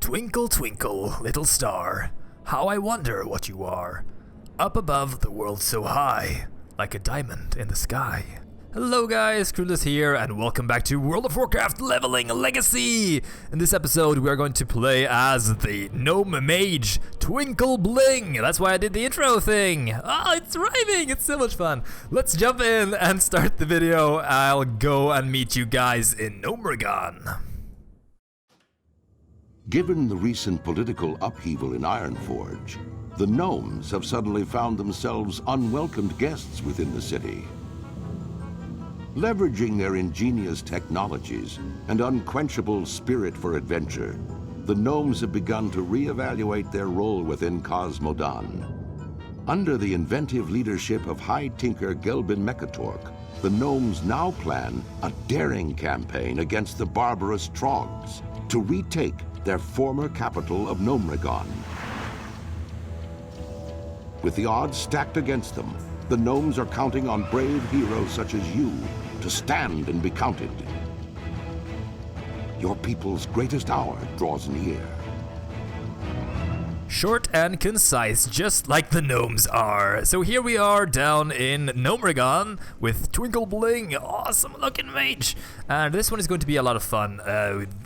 Twinkle, twinkle, little star, how I wonder what you are. Up above the world so high, like a diamond in the sky. Hello guys, Clueless here, and welcome back to World of Warcraft Leveling Legacy! In this episode, we are going to play as the Gnome Mage, Twinklebling! That's why I did the intro thing! Oh, it's rhyming! It's so much fun! Let's jump in and start the video. I'll go and meet you guys in Gnomeregan. Given the recent political upheaval in Ironforge, the gnomes have suddenly found themselves unwelcomed guests within the city. Leveraging their ingenious technologies and unquenchable spirit for adventure, the gnomes have begun to reevaluate their role within Cosmodan. Under the inventive leadership of High Tinker Gelbin Mekkatorque, the gnomes now plan a daring campaign against the barbarous Troggs to retake their former capital of Gnomeregan. With the odds stacked against them, the gnomes are counting on brave heroes such as you to stand and be counted. Your people's greatest hour draws near. Short and concise, just like the gnomes are. So here we are down in Gnomeregan with Twinklebling, awesome looking mage. And this one is going to be a lot of fun.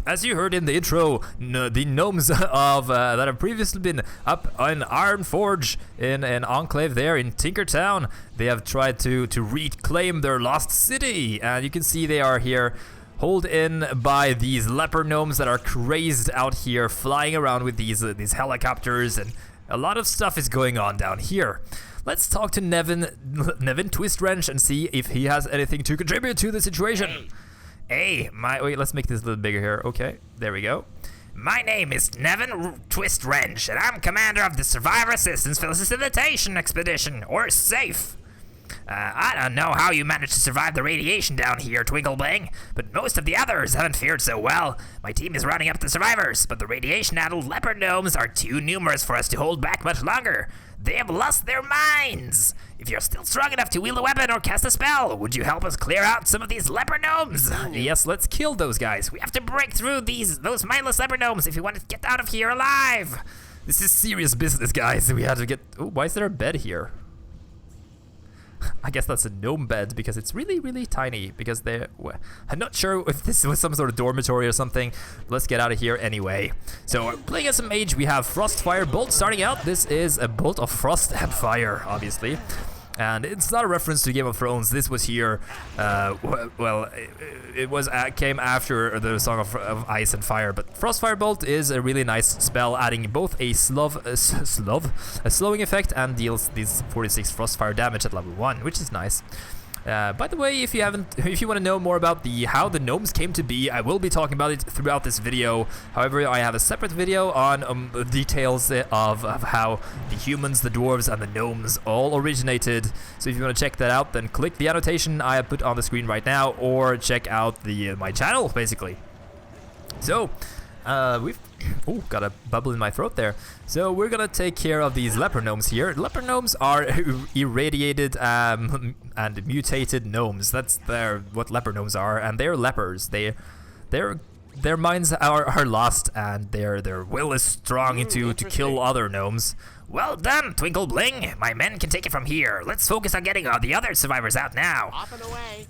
As you heard in the intro, the gnomes of that have previously been up in Ironforge in an enclave there in Tinkertown, they have tried to reclaim their lost city. And you can see they are here holed in by these leper gnomes that are crazed out here, flying around with these helicopters, and a lot of stuff is going on down here. Let's talk to Nevin Twistwrench and see if he has anything to contribute to the situation. Wait, let's make this a little bigger here. Okay, there we go. My name is Nevin Twistwrench, and I'm commander of the Survivor Assistance Facilitation Expedition, or SAFE. I don't know how you managed to survive the radiation down here, Twinklebling, but most of the others haven't fared so well. My team is rounding up the survivors, but the radiation-addled leopard gnomes are too numerous for us to hold back much longer. They have lost their minds. If you're still strong enough to wield a weapon or cast a spell, would you help us clear out some of these leopard gnomes? Yes, let's kill those guys. We have to break through those mindless leopard gnomes if we want to get out of here alive. This is serious business, guys. We have to get... Oh, why is there a bed here? I guess that's a gnome bed because it's really, really tiny. Because I'm not sure if this was some sort of dormitory or something. Let's get out of here anyway. So, playing as a mage, we have Frostfire Bolt starting out. This is a bolt of frost and fire, obviously. And it's not a reference to Game of Thrones. This was here, it came after the Song of Ice and Fire. But Frostfire Bolt is a really nice spell, adding both a slowing effect and deals these 46 Frostfire damage at level 1, which is nice. By the way, if you want to know more about how the gnomes came to be, I will be talking about it throughout this video. However, I have a separate video on the details of how the humans, the dwarves, and the gnomes all originated. So if you want to check that out, then click the annotation I have put on the screen right now, or check out my channel, basically. So, we've got a bubble in my throat there. So we're gonna take care of these leper gnomes here. Leper gnomes are irradiated and mutated gnomes. That's what leper gnomes are, and they're lepers. Their minds are lost, and their will is strong to kill other gnomes. Well done, Twinklebling. My men can take it from here. Let's focus on getting the other survivors out now. Off and away.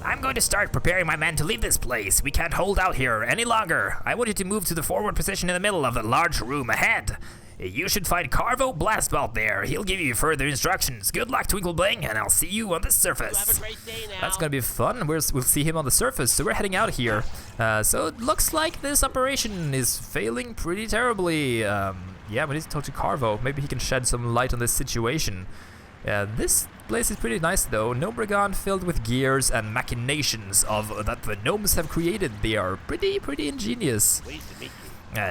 I'm going to start preparing my men to leave this place. We can't hold out here any longer. I want you to move to the forward position in the middle of the large room ahead. You should find Carvo Blastbolt there. He'll give you further instructions. Good luck, Twinklebling, and I'll see you on the surface. Have a great day now. That's gonna be fun. We'll see him on the surface. So we're heading out here. So it looks like this operation is failing pretty terribly. Yeah, we need to talk to Carvo. Maybe he can shed some light on this situation. This place is pretty nice though. Gnomeregan filled with gears and machinations that the gnomes have created. They are pretty ingenious.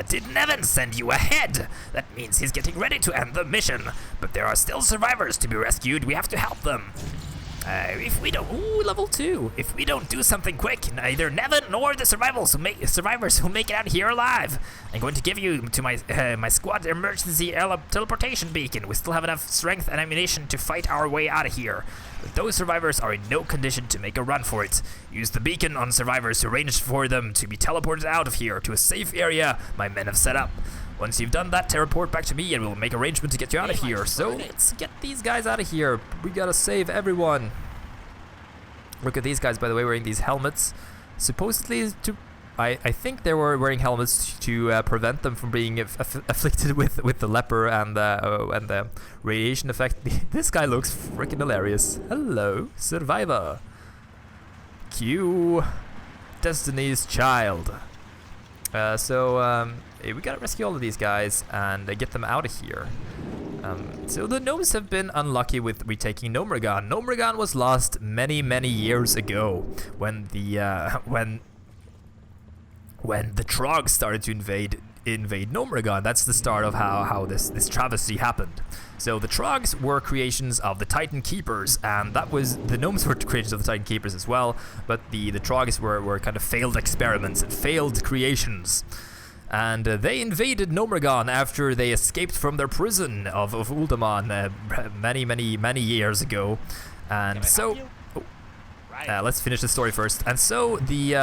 Did Nevin send you ahead? That means he's getting ready to end the mission. But there are still survivors to be rescued. We have to help them. If we don't, ooh, level 2. If we don't do something quick, neither Nevin nor the survivors who make it out here alive. I'm going to give you to my squad emergency teleportation beacon. We still have enough strength and ammunition to fight our way out of here. But those survivors are in no condition to make a run for it. Use the beacon on survivors to arrange for them to be teleported out of here to a safe area my men have set up. Once you've done that, teleport back to me and we'll make arrangements to get you out of here. So let's get these guys out of here. We gotta save everyone. Look at these guys, by the way, wearing these helmets. Supposedly to... I think they were wearing helmets to prevent them from being afflicted with the leper and the radiation effect. This guy looks freaking hilarious. Hello, survivor. Q. Destiny's Child. We gotta rescue all of these guys and get them out of here. So the gnomes have been unlucky with retaking Gnomeregan. Gnomeregan was lost many years ago when the Troggs started to invade Gnomeregan. That's the start of how this travesty happened. So the Troggs were creations of the Titan Keepers, and the gnomes were creations of the Titan Keepers as well, but the Troggs were kind of failed experiments and failed creations. And they invaded Gnomeregan after they escaped from their prison of Uldaman many years ago. And so... let's finish the story first. And so the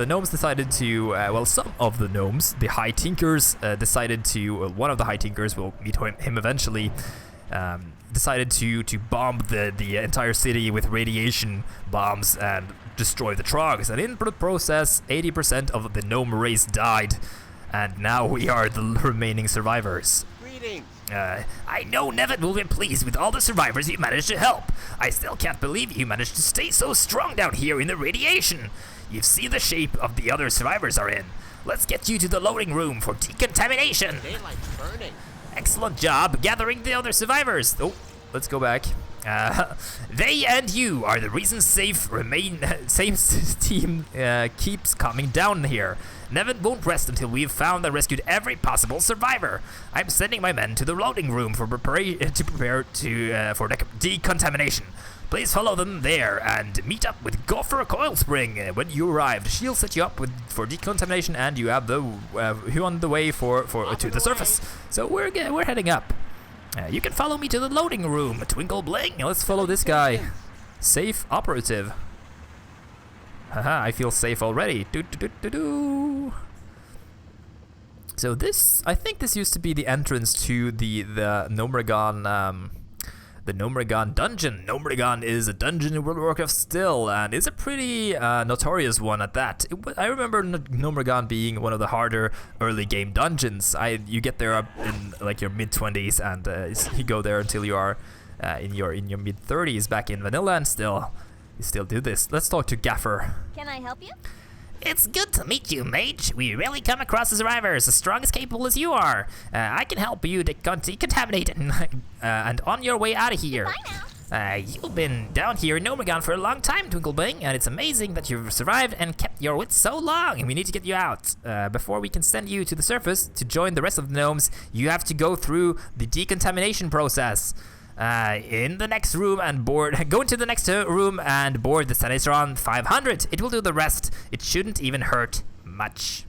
gnomes decided to, some of the gnomes, the High Tinkers, decided to, one of the High Tinkers, we'll meet him eventually, decided to bomb the entire city with radiation bombs and destroy the Troggs. And in the process, 80% of the gnome race died. And now we are the remaining survivors. Greetings. I know Nevin will be pleased with all the survivors you managed to help. I still can't believe you managed to stay so strong down here in the radiation. You've seen the shape of the other survivors are in. Let's get you to the loading room for decontamination. Daylight's burning. Excellent job gathering the other survivors. Oh, let's go back. They and you are the reason safe team keeps coming down here. Nevin won't rest until we've found and rescued every possible survivor. I'm sending my men to the loading room for decontamination. Please follow them there and meet up with Gopher Coil Spring when you arrive. She'll set you up for decontamination, and you have you on the way to the surface. So we're heading up. You can follow me to the loading room, Twinklebling. Let's follow this guy. Safe operative. Haha, I feel safe already. So I think this used to be the entrance to the Gnomeregan, the Gnomeregan dungeon. Gnomeregan is a dungeon in World of Warcraft still, and it's a pretty notorious one at that. I remember Gnomeregan being one of the harder early game dungeons. You get there up in like your mid-20s, and you go there until you are in your mid-30s back in vanilla, and you still do this. Let's talk to Gaffer. Can I help you? It's good to meet you, Mage. We rarely come across the survivors as strong as capable as you are. I can help you decontaminate and on your way out of here. Bye now. You've been down here in Gnomeregan for a long time, Twinklebling, and it's amazing that you've survived and kept your wits so long, and we need to get you out. Before we can send you to the surface to join the rest of the gnomes, you have to go through the decontamination process. In the next room and go into the next room and board the Sanitron 500. It will do the rest. It shouldn't even hurt much.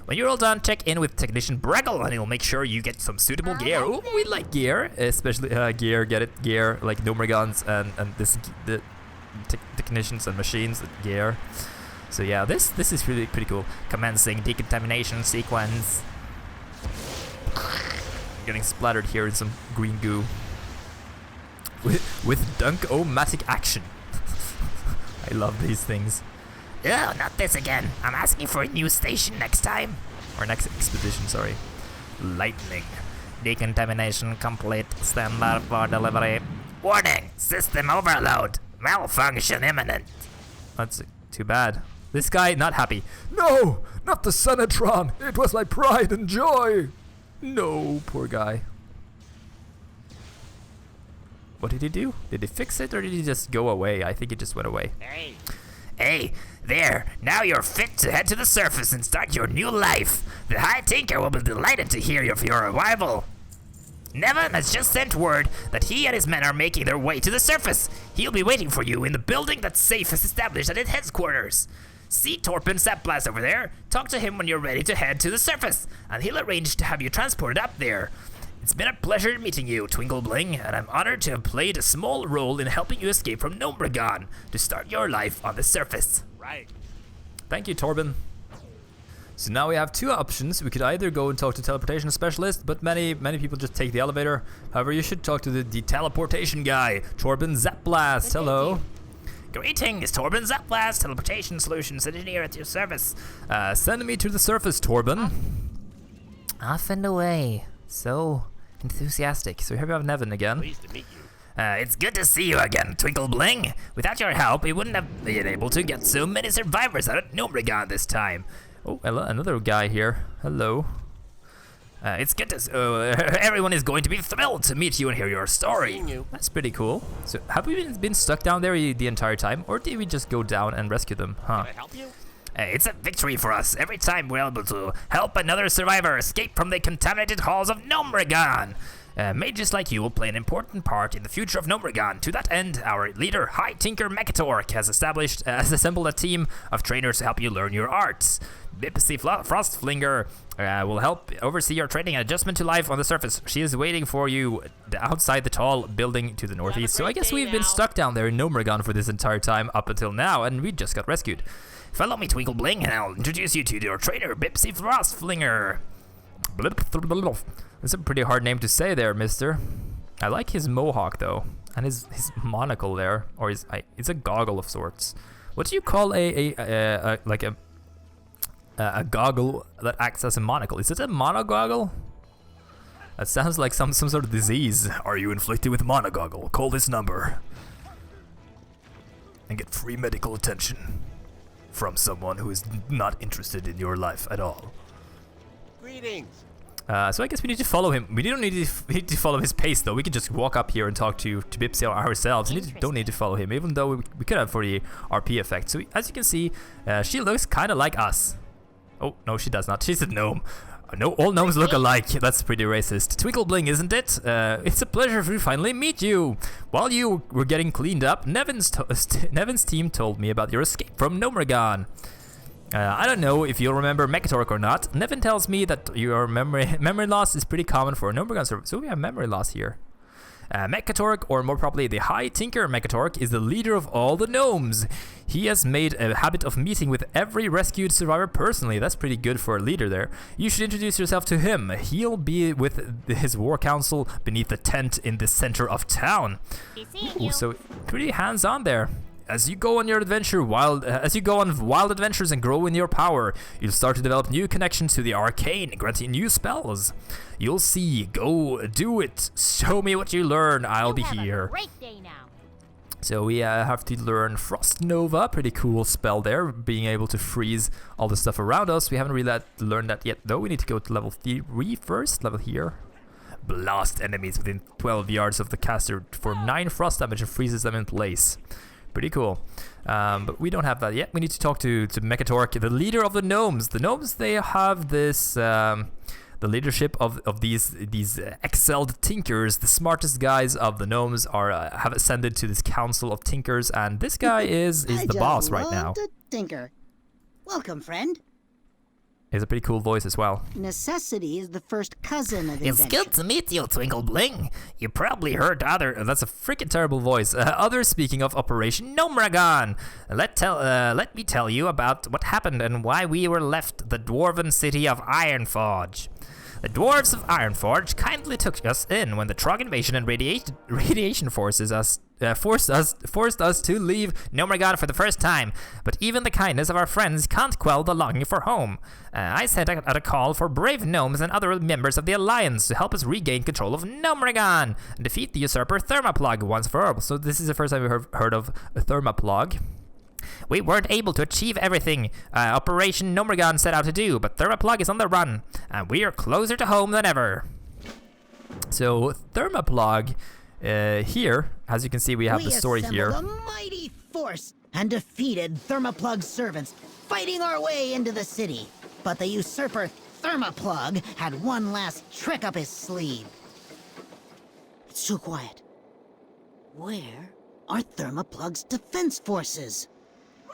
When you're all done, check in with Technician Breggle, and he'll make sure you get some suitable gear. Oh, we like gear, especially gear. Get it, gear like Gnomeregans and the technicians and machines gear. So yeah, this is really pretty cool. Commencing decontamination sequence. Getting splattered here in some green goo. With dunk-o-matic action. I love these things. Oh, not this again. I'm asking for a new station next time. Or next expedition, sorry. Lightning. Decontamination complete. Stand by for delivery. Warning! System overload. Malfunction imminent. That's too bad. This guy not happy. No! Not the Sanitron! It was my pride and joy! No, poor guy. What did he do? Did he fix it, or did he just go away? I think he just went away. Hey, there. Now you're fit to head to the surface and start your new life. The High Tinker will be delighted to hear of your arrival. Nevin has just sent word that he and his men are making their way to the surface. He'll be waiting for you in the building that Safe has established at its headquarters. See Torpin Sapblast over there. Talk to him when you're ready to head to the surface, and he'll arrange to have you transported up there. It's been a pleasure meeting you, Twinklebling, and I'm honored to have played a small role in helping you escape from Gnomeregan to start your life on the surface. Right. Thank you, Torben. So now we have two options. We could either go and talk to teleportation specialist, but many people just take the elevator. However, you should talk to the teleportation guy, Torben Zapblast. Hello. Greetings, Torben Zapblast, teleportation solutions engineer at your service. Send me to the surface, Torben. Off and away. So enthusiastic. So here we have Nevin again. Pleased to meet you. It's good to see you again, Twinklebling. Without your help, we wouldn't have been able to get so many survivors out of Gnomeregan this time. Oh, hello, another guy here. Hello. It's good to everyone is going to be thrilled to meet you and hear your story. You. That's pretty cool. So have we been stuck down there the entire time, or did we just go down and rescue them? Huh. Can I help you? It's a victory for us every time we're able to help another survivor escape from the contaminated halls of Gnomeregan. Mages like you will play an important part in the future of Gnomeregan. To that end, our leader, High Tinker Mekkatorque, has assembled a team of trainers to help you learn your arts. Bipsy Frostflinger will help oversee your training and adjustment to life on the surface. She is waiting for you outside the tall building to the northeast. So I guess we've been stuck down there in Gnomeregan for this entire time up until now, and we just got rescued. Follow me, Twinklebling, and I'll introduce you to your trainer, Bipsy Frostflinger. That's a pretty hard name to say there, mister. I like his mohawk, though, and his monocle there, or it's a goggle of sorts. What do you call a goggle that acts as a monocle? Is it a monogoggle? That sounds like some sort of disease. Are you inflicted with monogoggle? Call this number and get free medical attention from someone who is not interested in your life at all. Greetings. So I guess we need to follow him. We don't need to follow his pace, though. We can just walk up here and talk to Bipsy ourselves. We don't need to follow him, even though we could have for the RP effect. So as you can see, she looks kind of like us. Oh, no, she does not. She's a gnome. No, all gnomes look alike. That's pretty racist. Twinklebling, isn't it? It's a pleasure to finally meet you. While you were getting cleaned up, Nevin's team told me about your escape from Gnomeregan. I don't know if you'll remember Mekkatorque or not. Nevin tells me that your memory loss is pretty common for a Gnomeregan server. So we have memory loss here. Mekkatorque, or more properly the High Tinker Mekkatorque, is the leader of all the gnomes. He has made a habit of meeting with every rescued survivor personally. That's pretty good for a leader there. You should introduce yourself to him. He'll be with his war council beneath the tent in the center of town. Ooh, so pretty hands-on there. As you go on wild adventures and grow in your power, you'll start to develop new connections to the arcane, granting new spells. You'll see. Go do it. Show me what you learn. I'll be here. Great day now. So we have to learn Frost Nova. Pretty cool spell there, being able to freeze all the stuff around us. We haven't really learned that yet, though. We need to go to level 3 first. Level here. Blast enemies within 12 yards of the caster for 9 frost damage and freezes them in place. Pretty cool. But we don't have that yet. We need to talk to Mekkatorque, the leader of the gnomes. The gnomes, they have this the leadership of these excelled tinkers. The smartest guys of the gnomes have ascended to this council of tinkers, and this guy is the boss right now. To tinker. Welcome, friend. He has a pretty cool voice as well. Necessity is the first cousin of It's invention. good to meet you, Twinklebling. You probably heard other. That's a freaking terrible voice. Others speaking of Operation Gnomeregan. Let me tell you about what happened and why we were left the dwarven city of Ironforge. The dwarves of Ironforge kindly took us in when the Trogg invasion and radiation forced us to leave Gnomeregan for the first time. But even the kindness of our friends can't quell the longing for home. I sent out a call for brave gnomes and other members of the Alliance to help us regain control of Gnomeregan and defeat the usurper Thermoplug once for all. So this is the first time we've heard of Thermoplug. We weren't able to achieve everything Operation Gnomeregan set out to do, but Thermoplug is on the run, and we are closer to home than ever. So Thermoplug, here, as you can see, we have the story here. We assembled a mighty force and defeated Thermoplug's servants, fighting our way into the city. But the usurper Thermoplug had one last trick up his sleeve. It's too quiet. Where are Thermoplug's defense forces? No!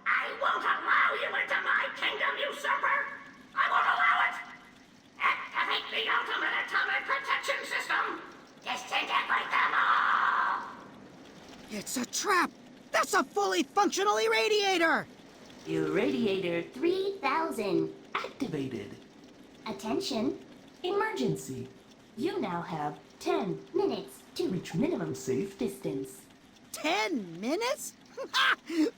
I won't allow you into my kingdom, usurper! I won't allow it! Activate the ultimate atomic protection system! Disintegrate them all! It's a trap! That's a fully functional irradiator! Irradiator 3000 Activated. Attention, Emergency. you now have 10 minutes to reach minimum safe distance. 10 minutes?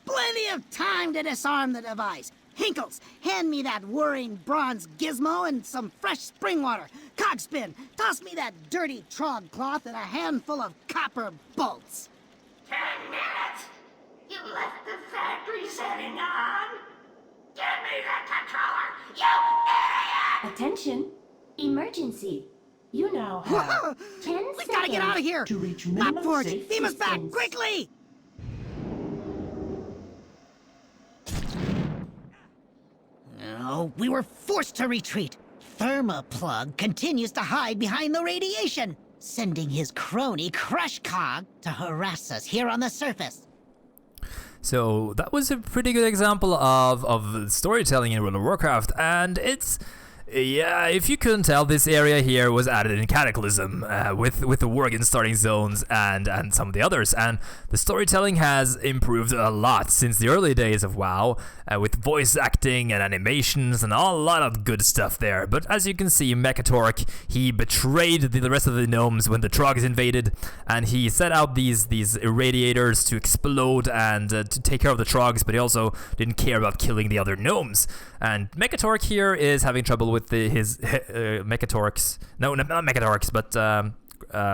Plenty of time to disarm the device. Hinkles, hand me that whirring bronze gizmo and some fresh spring water. Cogspin, toss me that dirty trog cloth and a handful of copper bolts. 10 minutes? You left the factory setting on? Give me that controller, you idiot! Attention, emergency. You now have 10 seconds. We gotta get out of here! To reach minimum Mapforge, safe beam us back, distance. quickly! No, we were forced to retreat. Thermoplug continues to hide behind the radiation, sending his crony Crushcog to harass us here on the surface. So that was a pretty good example of storytelling in World of Warcraft, and it's... Yeah, if you couldn't tell, this area here was added in Cataclysm with the Worgen starting zones and some of the others, and the storytelling has improved a lot since the early days of WoW, with voice acting and animations and a lot of good stuff there. But as you can see, Mekkatorque, he betrayed the rest of the gnomes when the Troggs invaded, and he set out these irradiators to explode and to take care of the Troggs, but he also didn't care about killing the other gnomes. And Mekkatorque here is having trouble with his Mekkatorques. No, not Mekkatorques, but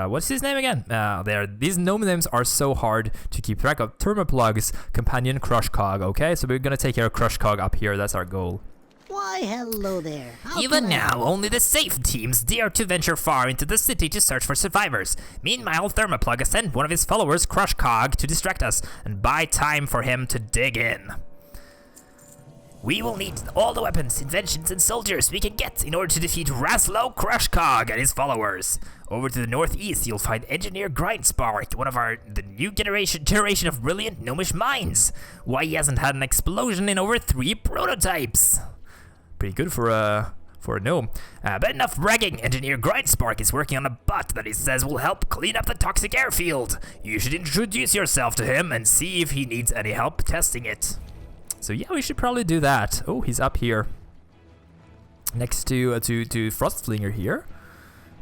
what's his name again? These gnome names are so hard to keep track of. Thermoplug's companion Crushcog, okay? So we're gonna take care of Crushcog up here, that's our goal. Why, hello there. How Even can I now, help? only the safe teams dare to venture far into the city to search for survivors. Meanwhile, Thermoplug has sent one of his followers, Crushcog, to distract us and buy time for him to dig in. We will need all the weapons, inventions, and soldiers we can get in order to defeat Raslo Crushcog and his followers. Over to the northeast, you'll find Engineer Grindspark, one of the new generation of brilliant gnomish minds. Why he hasn't had an explosion in over 3 prototypes. Pretty good for a gnome. But enough bragging. Engineer Grindspark is working on a bot that he says will help clean up the toxic airfield. You should introduce yourself to him and see if he needs any help testing it. So yeah, we should probably do that. Oh, he's up here, next to Frostflinger here.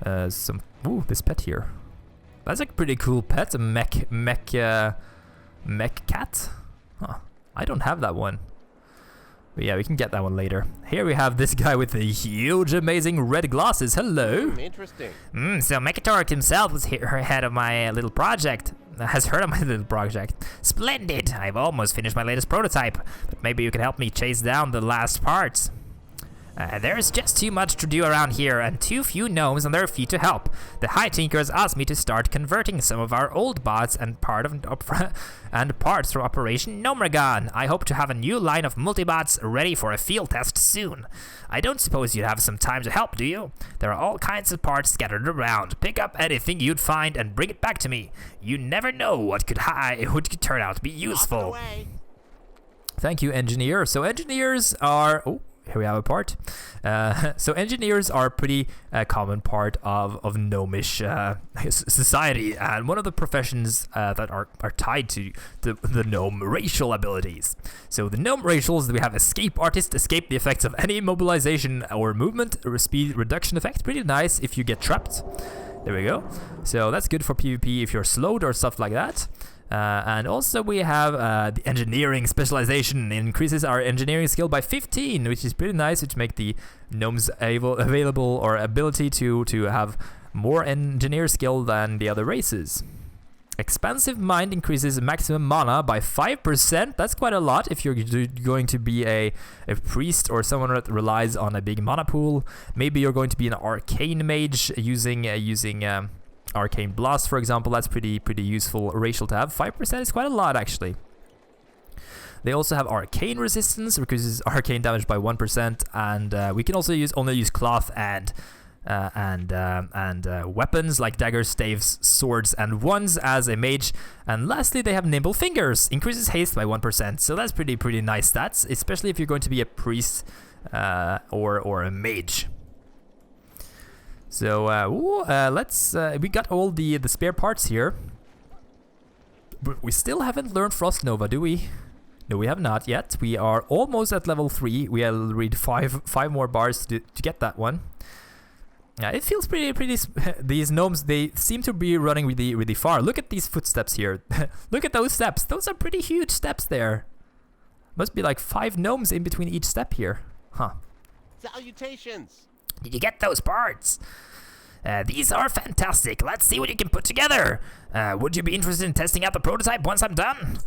This pet here. That's a pretty cool pet. A mech cat. Huh. I don't have that one. But yeah, we can get that one later. Here we have this guy with the huge, amazing red glasses. Hello. Interesting. So Mekkatorque himself was head of my little project. Has heard of my little project. Splendid! I've almost finished my latest prototype, but maybe you can help me chase down the last parts. There's just too much to do around here, and too few gnomes on their feet to help. The High Tinker has asked me to start converting some of our old bots and parts from Operation Gnomeregan. I hope to have a new line of multibots ready for a field test soon. I don't suppose you'd have some time to help, do you? There are all kinds of parts scattered around. Pick up anything you'd find and bring it back to me. You never know what could turn out to be useful. Thank you, engineer. So engineers are... Oh, here we have a part. So engineers are a pretty common part of gnomish society, and one of the professions that are tied to the gnome racial abilities. So the gnome racials, we have escape artist, escape the effects of any mobilization or movement, or speed reduction effect. Pretty nice if you get trapped. There we go. So that's good for PvP if you're slowed or stuff like that. And also we have the engineering specialization. It increases our engineering skill by 15, which is pretty nice, which make the gnomes available or ability to have more engineer skill than the other races. Expansive Mind increases maximum mana by 5%. That's quite a lot if you're going to be a priest or someone that relies on a big mana pool. Maybe you're going to be an arcane mage using Arcane Blast, for example. That's pretty useful racial to have. 5% is quite a lot, actually. They also have Arcane Resistance, reduces arcane damage by 1%, and we can also only use Cloth and and weapons like daggers, staves, swords, and wands as a mage. And lastly, they have nimble fingers, increases haste by 1%. So that's pretty nice stats, especially if you're going to be a priest or a mage. So let's we got all the spare parts here, but we still haven't learned Frost Nova, do we? No, we have not yet. We are almost at level 3. We will read five more bars to get that one. It feels pretty. These gnomes, they seem to be running really far. Look at these footsteps here. Look at those steps. Those are pretty huge steps there. Must be like 5 gnomes in between each step here. Huh. Salutations! Did you get those parts? These are fantastic. Let's see what you can put together. Would you be interested in testing out the prototype once I'm done?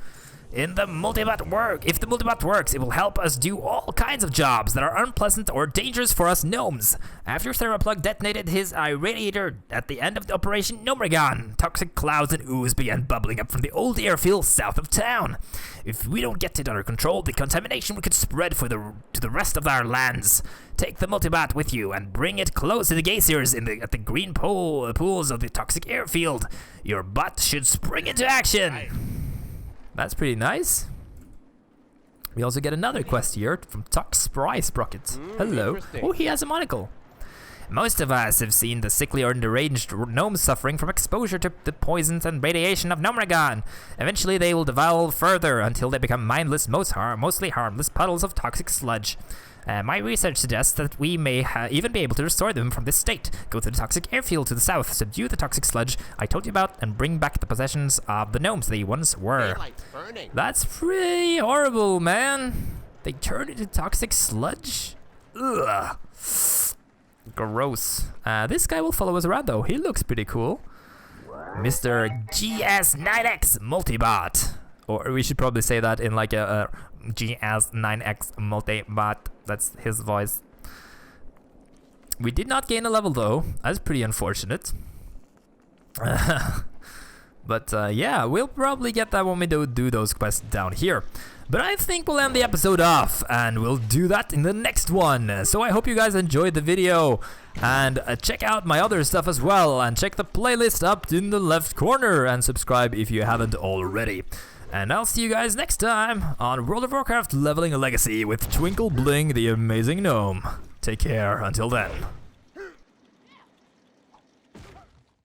If the multibot works, it will help us do all kinds of jobs that are unpleasant or dangerous for us gnomes. After Thermoplug detonated his irradiator at the end of the Operation Gnomeregan, toxic clouds and ooze began bubbling up from the old airfield south of town. If we don't get it under control, the contamination could spread to the rest of our lands. Take the multibot with you and bring it close to the geysers at the green pools of the toxic airfield. Your bot should spring into action. That's pretty nice. We also get another quest here from Spry Sprocket. Hello. Oh, he has a monocle. Most of us have seen the sickly or deranged gnomes suffering from exposure to the poisons and radiation of Gnomeregan. Eventually, they will devolve further until they become mindless, mostly harmless puddles of toxic sludge. My research suggests that we may even be able to restore them from this state. Go to the toxic airfield to the south, subdue the toxic sludge I told you about, and bring back the possessions of the gnomes they once were. That's pretty horrible, man. They turn into toxic sludge? Ugh. Gross. This guy will follow us around, though. He looks pretty cool. Mr. GS9X Multibot. Or we should probably say that in like a GS9X Multibot. That's his voice. We did not gain a level, though. That's pretty unfortunate. But yeah, we'll probably get that when we do those quests down here. But I think we'll end the episode off, and we'll do that in the next one. So I hope you guys enjoyed the video, and check out my other stuff as well, and check the playlist up in the left corner, and subscribe if you haven't already. And I'll see you guys next time on World of Warcraft Leveling a Legacy with Twinklebling the Amazing Gnome. Take care until then.